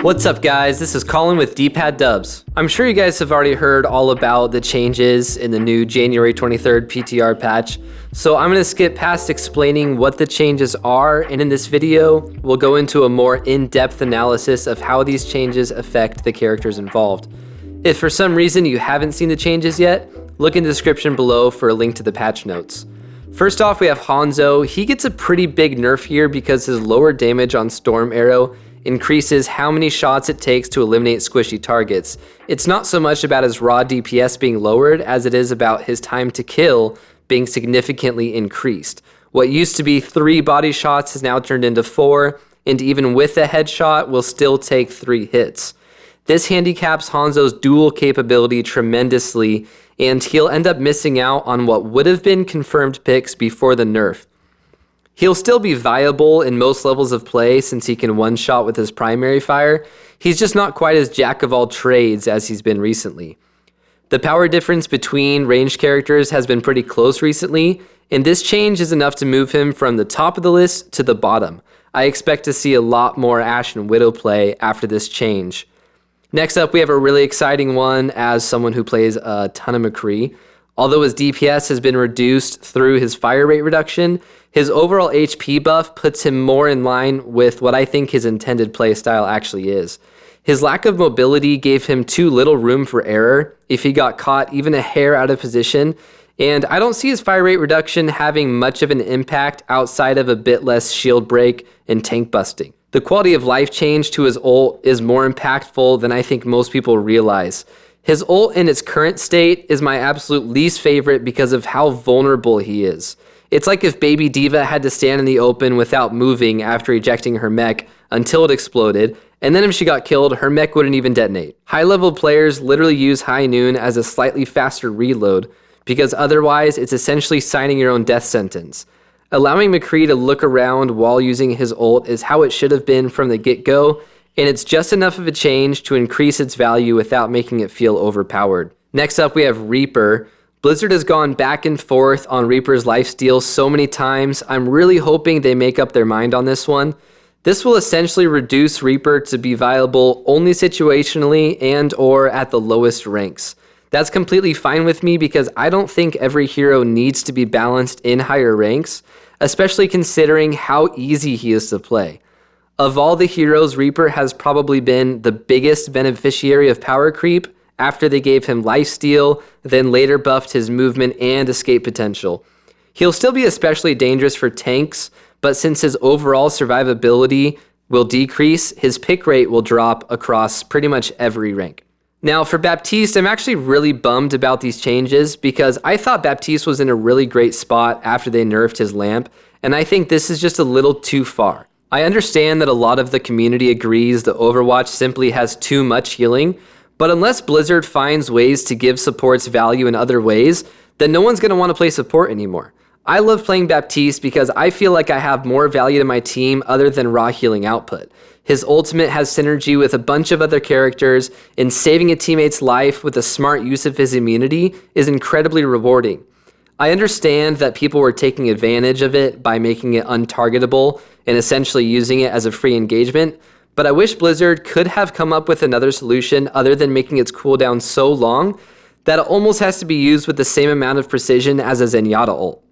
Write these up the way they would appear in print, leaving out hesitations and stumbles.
What's up guys, this is Colin with D-Pad Dubs. I'm sure you guys have already heard all about the changes in the new January 23rd PTR patch, so I'm going to skip past explaining what the changes are, and in this video, we'll go into a more in-depth analysis of how these changes affect the characters involved. If for some reason you haven't seen the changes yet, look in the description below for a link to the patch notes. First off, we have Hanzo. He gets a pretty big nerf here because his lower damage on Storm Arrow increases how many shots it takes to eliminate squishy targets. It's not so much about his raw DPS being lowered as it is about his time to kill being significantly increased. What used to be 3 body shots has now turned into 4, and even with a headshot will still take 3 hits. This handicaps Hanzo's dual capability tremendously, and he'll end up missing out on what would have been confirmed picks before the nerf. He'll still be viable in most levels of play since he can one-shot with his primary fire. He's just not quite as jack of all trades as he's been recently. The power difference between ranged characters has been pretty close recently, and this change is enough to move him from the top of the list to the bottom. I expect to see a lot more Ashe and Widow play after this change. Next up, we have a really exciting one as someone who plays a ton of Mccree. Although his DPS has been reduced through his fire rate reduction, his overall HP buff puts him more in line with what I think his intended playstyle actually is. His lack of mobility gave him too little room for error if he got caught even a hair out of position, and I don't see his fire rate reduction having much of an impact outside of a bit less shield break and tank busting. The quality of life change to his ult is more impactful than I think most people realize. His ult in its current state is my absolute least favorite because of how vulnerable he is. It's like if Baby Diva had to stand in the open without moving after ejecting her mech until it exploded, and then if she got killed, her mech wouldn't even detonate. High-level players literally use High Noon as a slightly faster reload, because otherwise it's essentially signing your own death sentence. Allowing Mccree to look around while using his ult is how it should have been from the get-go, and it's just enough of a change to increase its value without making it feel overpowered. Next up, we have Reaper. Blizzard has gone back and forth on Reaper's lifesteal so many times. I'm really hoping they make up their mind on this one. This will essentially reduce Reaper to be viable only situationally and or at the lowest ranks. That's completely fine with me because I don't think every hero needs to be balanced in higher ranks, especially considering how easy he is to play. Of all the heroes, Reaper has probably been the biggest beneficiary of power creep after they gave him lifesteal, then later buffed his movement and escape potential. He'll still be especially dangerous for tanks, but since his overall survivability will decrease, his pick rate will drop across pretty much every rank. Now for Baptiste, I'm actually really bummed about these changes because I thought Baptiste was in a really great spot after they nerfed his lamp, and I think this is just a little too far. I understand that a lot of the community agrees that Overwatch simply has too much healing, but unless Blizzard finds ways to give supports value in other ways, then no one's going to want to play support anymore. I love playing Baptiste because I feel like I have more value to my team other than raw healing output. His ultimate has synergy with a bunch of other characters, and saving a teammate's life with a smart use of his immunity is incredibly rewarding. I understand that people were taking advantage of it by making it untargetable and essentially using it as a free engagement, but I wish Blizzard could have come up with another solution other than making its cooldown so long that it almost has to be used with the same amount of precision as a Zenyatta ult.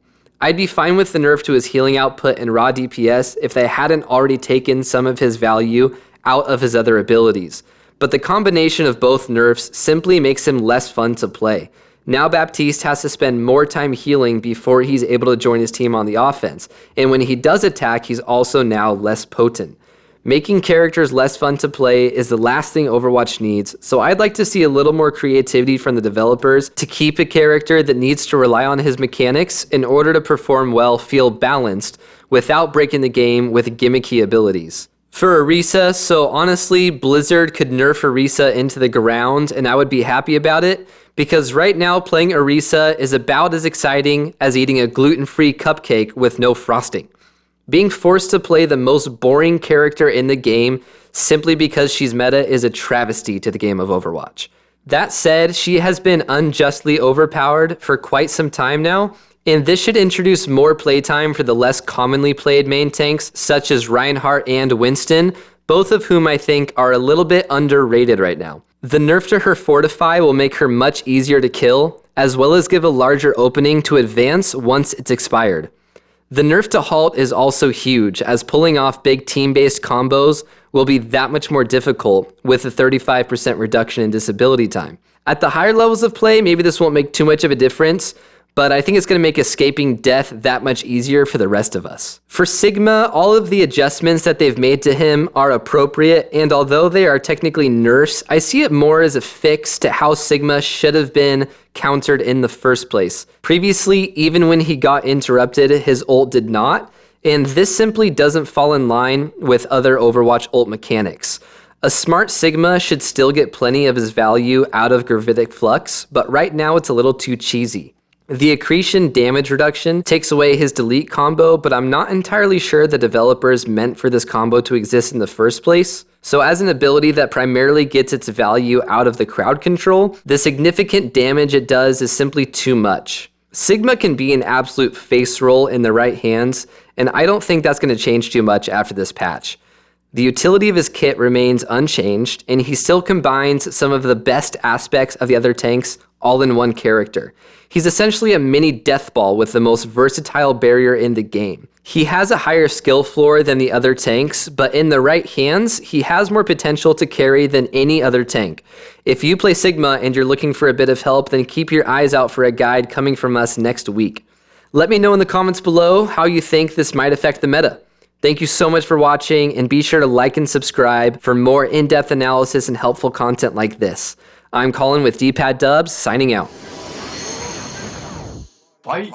I'd be fine with the nerf to his healing output and raw DPS if they hadn't already taken some of his value out of his other abilities, but the combination of both nerfs simply makes him less fun to play. Now Baptiste has to spend more time healing before he's able to join his team on the offense, and when he does attack, he's also now less potent. Making characters less fun to play is the last thing Overwatch needs, so I'd like to see a little more creativity from the developers to keep a character that needs to rely on his mechanics in order to perform well feel balanced without breaking the game with gimmicky abilities. For Arisa, so honestly, Blizzard could nerf Arisa into the ground and I would be happy about it, because right now playing Arisa is about as exciting as eating a gluten-free cupcake with no frosting. Being forced to play the most boring character in the game simply because she's meta is a travesty to the game of Overwatch. That said, she has been unjustly overpowered for quite some time now, And this should introduce more playtime for the less commonly played main tanks, such as Reinhardt and Winston, both of whom I think are a little bit underrated right now. The nerf to her Fortify will make her much easier to kill, as well as give a larger opening to advance once it's expired. The nerf to Halt is also huge, as pulling off big team-based combos will be that much more difficult with a 35% reduction in disability time. At the higher levels of play, maybe this won't make too much of a difference, but I think it's going to make escaping death that much easier for the rest of us. For Sigma, all of the adjustments that they've made to him are appropriate, and although they are technically nerfs, I see it more as a fix to how Sigma should have been countered in the first place. Previously, even when he got interrupted, his ult did not, and this simply doesn't fall in line with other Overwatch ult mechanics. A smart Sigma should still get plenty of his value out of Gravitic Flux, but right now it's a little too cheesy. The accretion damage reduction takes away his delete combo, but I'm not entirely sure the developers meant for this combo to exist in the first place. So as an ability that primarily gets its value out of the crowd control, the significant damage it does is simply too much. Sigma can be an absolute face roll in the right hands, and I don't think that's going to change too much after this patch. The utility of his kit remains unchanged, and he still combines some of the best aspects of the other tanks all in one character. He's essentially a mini death ball with the most versatile barrier in the game. He has a higher skill floor than the other tanks, but in the right hands, he has more potential to carry than any other tank. If you play Sigma and you're looking for a bit of help, then keep your eyes out for a guide coming from us next week. Let me know in the comments below how you think this might affect the meta. Thank you so much for watching, and be sure to like and subscribe for more in-depth analysis and helpful content like this. I'm Colin with D-Pad Dubs, signing out. Bye.